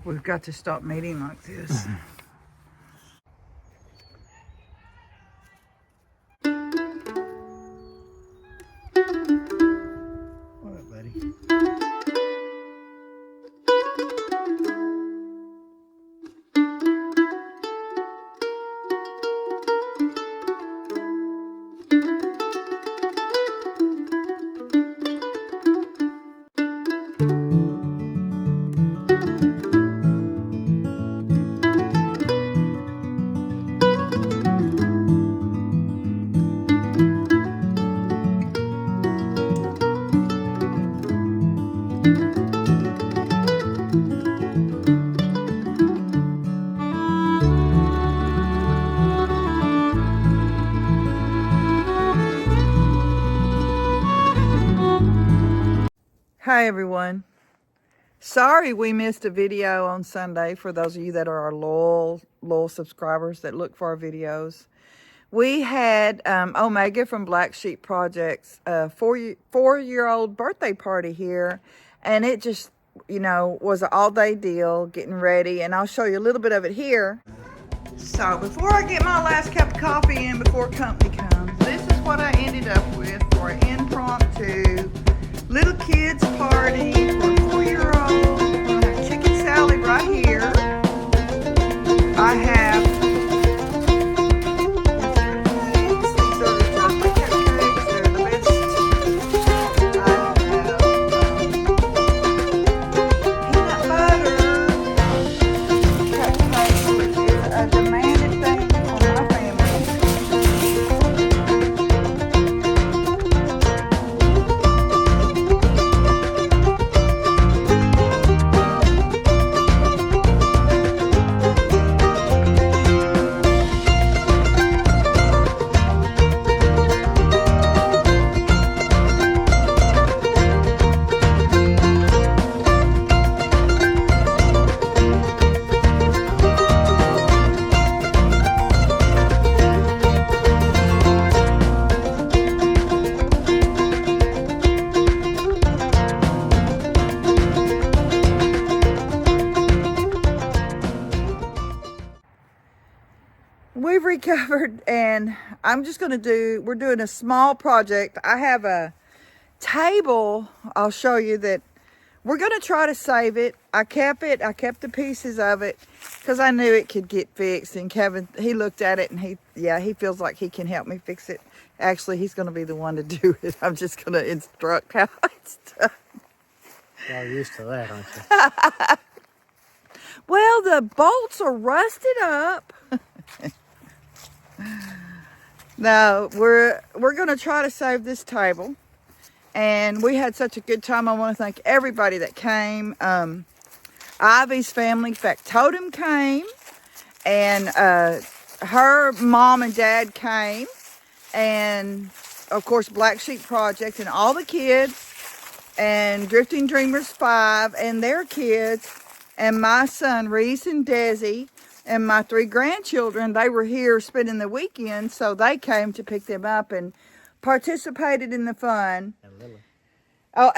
We've got to stop meeting like this. What up, buddy? Hi everyone. Sorry we missed a video on Sunday for those of you that are our loyal subscribers that look for our videos. We had Omega from Black Sheep Projects four-year-old birthday party here, and it just, you know, was an all-day deal getting ready, and I'll show you a little bit of it here. So before I get my last cup of coffee in before company comes, this is what I ended up with for an impromptu little kids party for a 4-year-old. We're gonna have chicken salad right here. I have these are the chocolate cupcakes. They're the best. I have peanut butter cupcakes, which is a demanded thing for my family. We've recovered, and I'm just going to we're doing a small project. I have a table, I'll show you, that we're going to try to save it. I kept the pieces of it because I knew it could get fixed, and Kevin, he looked at it and he feels like he can help me fix it. Actually, he's going to be the one to do it. I'm just going to instruct how it's done. Y'all used to that, aren't you? Well, the bolts are rusted up. No, we're going to try to save this table, and we had such a good time. I want to thank everybody that came. IveysFamilyFactotum came, and her mom and dad came, and of course Black Sheep Project and all the kids, and Drifting Dreamers 5 and their kids, and my son Reese and Desi, and my 3 grandchildren. They were here spending the weekend, so they came to pick them up and participated in the fun. And Lily. Oh,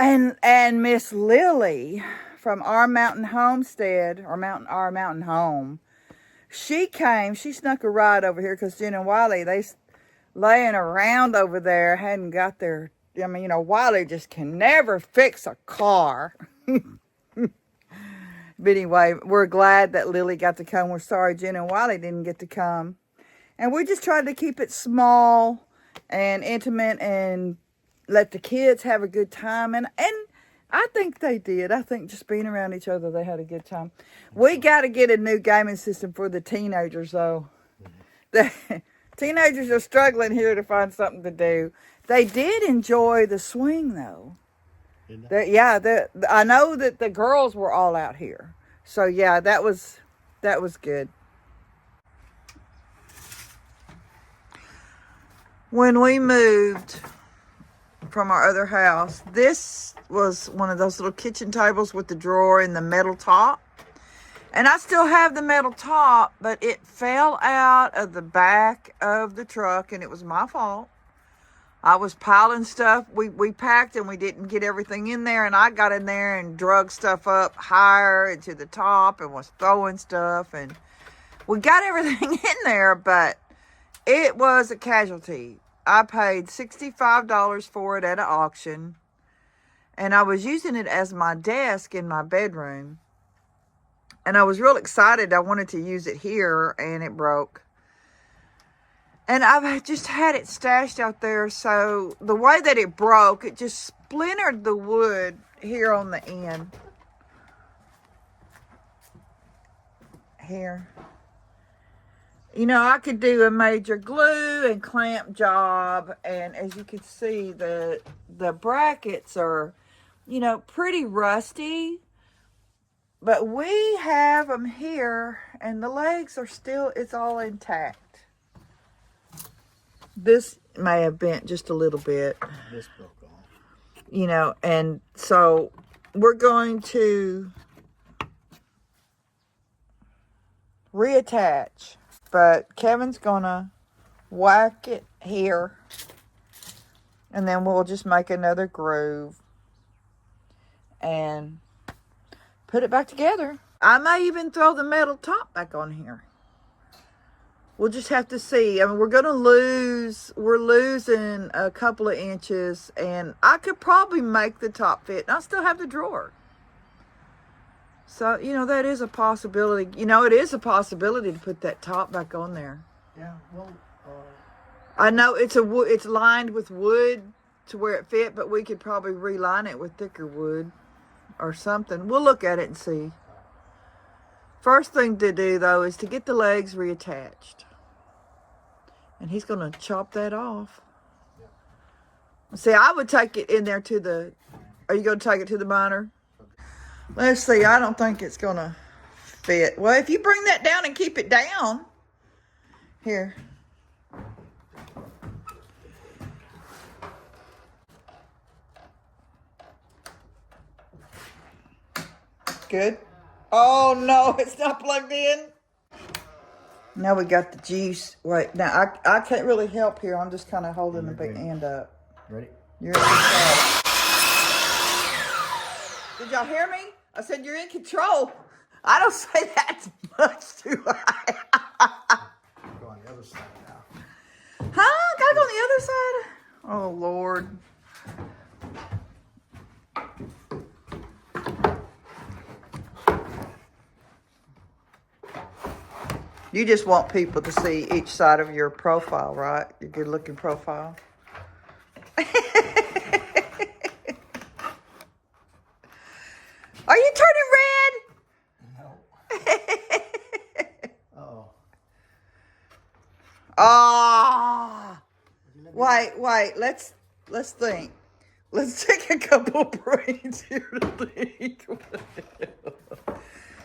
and Miss Lily from Our Mountain Homestead, or Our Mountain Home. She came. She snuck a ride over here because Jen and Wiley, they laying around over there, hadn't got their. I mean, you know, Wiley just can never fix a car. But anyway, we're glad that Lily got to come. We're sorry Jen and Wiley didn't get to come. And we just tried to keep it small and intimate and let the kids have a good time. And I think they did. I think just being around each other, they had a good time. We got to get a new gaming system for the teenagers, though. The teenagers are struggling here to find something to do. They did enjoy the swing, though. I know that the girls were all out here. So yeah, that was good. When we moved from our other house, this was one of those little kitchen tables with the drawer and the metal top. And I still have the metal top, but it fell out of the back of the truck, and it was my fault. I was piling stuff. We packed and we didn't get everything in there. And I got in there and drug stuff up higher and to the top and was throwing stuff. And we got everything in there, but it was a casualty. I paid $65 for it at an auction. And I was using it as my desk in my bedroom. And I was real excited. I wanted to use it here, and it broke. And I've just had it stashed out there. So the way that it broke, it just splintered the wood here on the end. Here. You know, I could do a major glue and clamp job. And as you can see, the brackets are, you know, pretty rusty. But we have them here, and the legs are still, it's all intact. This may have bent just a little bit. This broke off. You know, and so we're going to reattach. But Kevin's going to whack it here. And then we'll just make another groove. And put it back together. I may even throw the metal top back on here. We'll just have to see. I mean, we're losing a couple of inches, and I could probably make the top fit, and I still have the drawer. So, you know, that is a possibility. You know, it is a possibility to put that top back on there. Yeah, well, I know it's lined with wood to where it fit, but we could probably reline it with thicker wood or something. We'll look at it and see. First thing to do, though, is to get the legs reattached. And he's going to chop that off. Yeah. See, I would take it in there to the... Are you going to take it to the miner? Let's see. I don't think it's going to fit. Well, if you bring that down and keep it down. Here. Good. Oh, no, it's not plugged in. Now we got the juice. Wait, now I can't really help here. I'm just kind of holding the big end up. Ready? You're in control. Did y'all hear me? I said you're in control. I don't say that much, do I? Go on the other side now. Huh? Gotta go on the other side? Oh, Lord. You just want people to see each side of your profile, right? Your good-looking profile. Are you turning red? No. Uh-oh. Ah. Wait. Let's think. Let's take a couple brains here to think.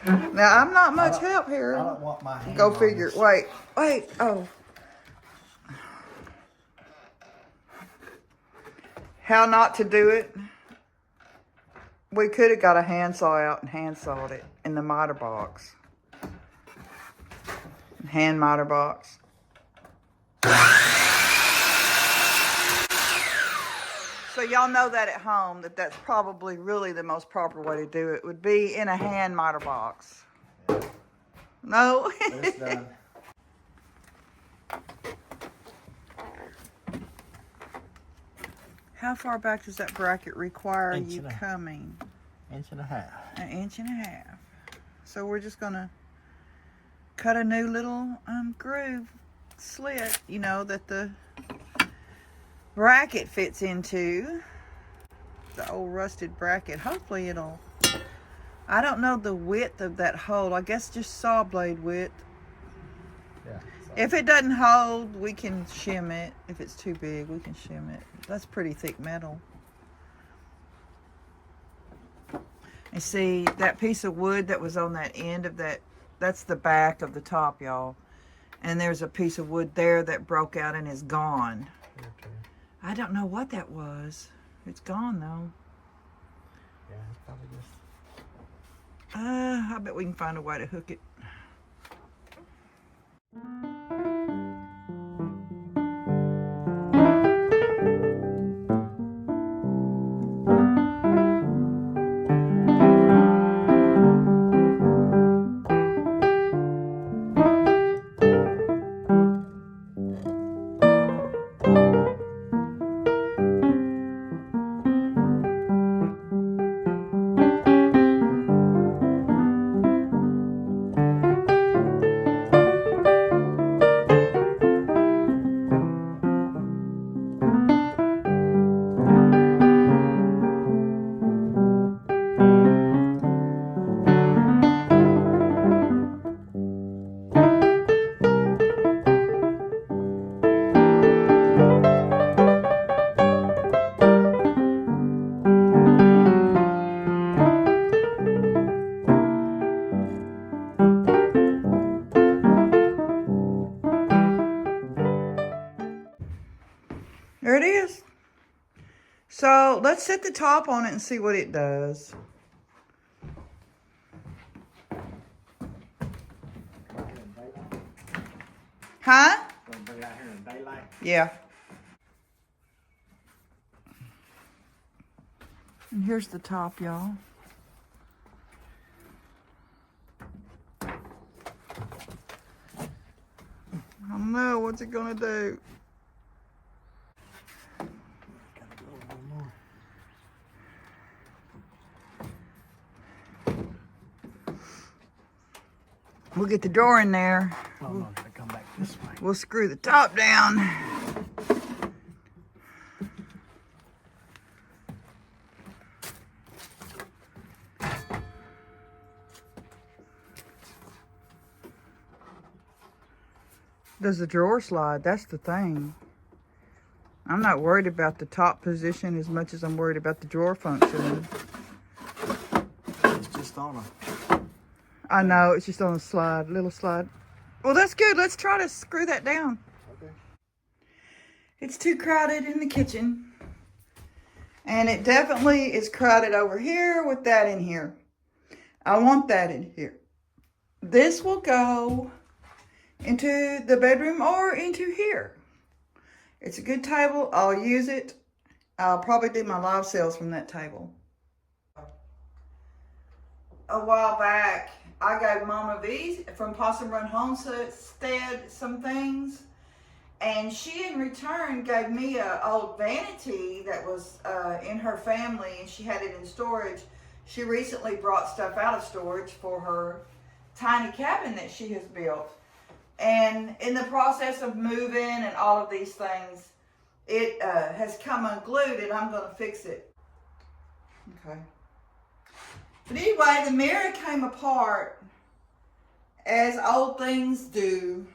Now, I'm not much help here. I don't want my hand Go on figure. this. Wait. Oh. How not to do it? We could have got a handsaw out and hand-sawed it in the miter box. Hand miter box. So y'all know that at home, that's probably really the most proper way to do it, would be in a hand miter box. Yeah. No? It's done. How far back does that bracket require Inch you and a- coming? Inch and a half. An inch and a half. So we're just gonna cut a new little groove slit, you know, that the bracket fits into. The old rusted bracket. Hopefully it'll, I don't know the width of that hole. I guess just saw blade width. Yeah. If it doesn't hold, we can shim it. If it's too big, we can shim it. That's pretty thick metal. And see, that piece of wood that was on that end of that, that's the back of the top, y'all. And there's a piece of wood there that broke out and is gone. Okay. I don't know what that was. It's gone, though. Yeah, it's probably just... I bet we can find a way to hook it. Well, let's set the top on it and see what it does. Huh? Gonna bring it out here in daylight. Yeah. And here's the top, y'all. I don't know. What's it gonna do? Gotta go a little more. We'll get the drawer in there. Oh no, gotta come back this way. We'll screw the top down. Does the drawer slide? That's the thing. I'm not worried about the top position as much as I'm worried about the drawer functioning. It's just on a. I know, it's just on a slide, little slide. Well, that's good. Let's try to screw that down. Okay. It's too crowded in the kitchen. And it definitely is crowded over here with that in here. I want that in here. This will go into the bedroom or into here. It's a good table. I'll use it. I'll probably do my live sales from that table. A while back, I gave MamavV from PossumRunHomestead some things, and she in return gave me an old Vanity that was in her family, and she had it in storage. She recently brought stuff out of storage for her tiny cabin that she has built. And in the process of moving and all of these things, it has come unglued, and I'm going to fix it. Okay. But anyway, the mirror came apart, as old things do.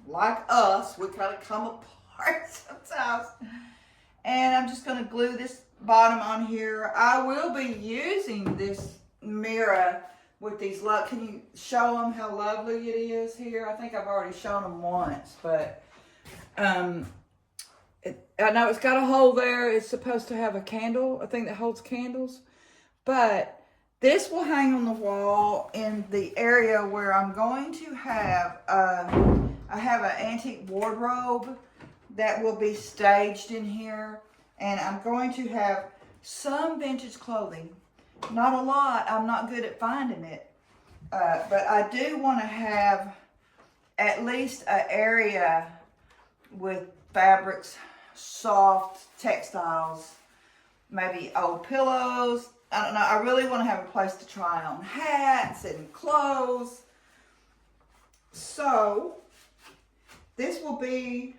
Like us, we kind of come apart sometimes. And I'm just going to glue this bottom on here. I will be using this mirror with these, can you show them how lovely it is here? I think I've already shown them once, but I know it's got a hole there. It's supposed to have a candle, a thing that holds candles, but this will hang on the wall in the area where I'm going to have, I have an antique wardrobe that will be staged in here, and I'm going to have some vintage clothing. Not a lot. I'm not good at finding it. But I do want to have at least an area with fabrics, soft textiles, maybe old pillows. I don't know. I really want to have a place to try on hats and clothes. So this will be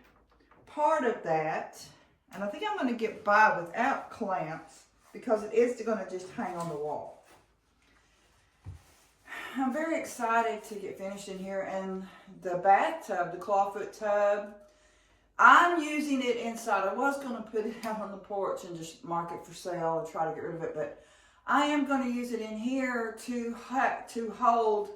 part of that. And I think I'm going to get by without clamps, because it is going to just hang on the wall. I'm very excited to get finished in here. And the bathtub, the clawfoot tub, I'm using it inside. I was going to put it out on the porch and just mark it for sale and try to get rid of it, but I am going to use it in here to hold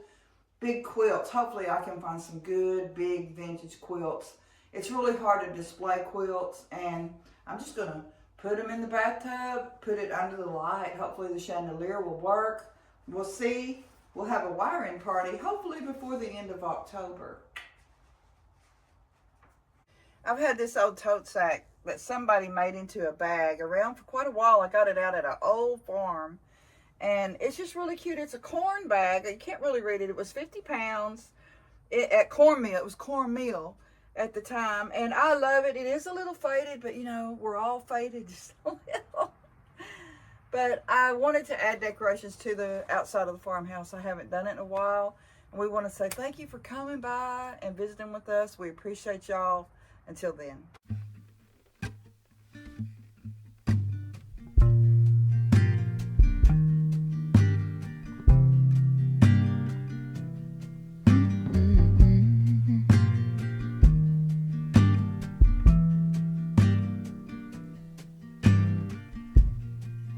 big quilts. Hopefully I can find some good big vintage quilts. It's really hard to display quilts, and I'm just going to put them in the bathtub, put it under the light. Hopefully the chandelier will work. We'll see. We'll have a wiring party, hopefully before the end of October. I've had this old tote sack that somebody made into a bag around for quite a while. I got it out at an old farm, and it's just really cute. It's a corn bag. You can't really read it. It was 50 pounds at cornmeal. It was cornmeal at the time, and I love it. It is a little faded, but you know, we're all faded just a little. But I wanted to add decorations to the outside of the farmhouse. I haven't done it in a while, and we want to say thank you for coming by and visiting with us. We appreciate y'all. Until then.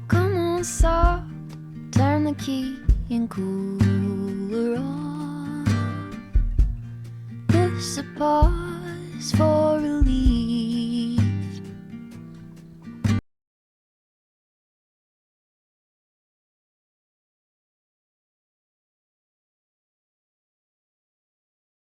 Come on, soft, turn the key and cooler on. This a pause for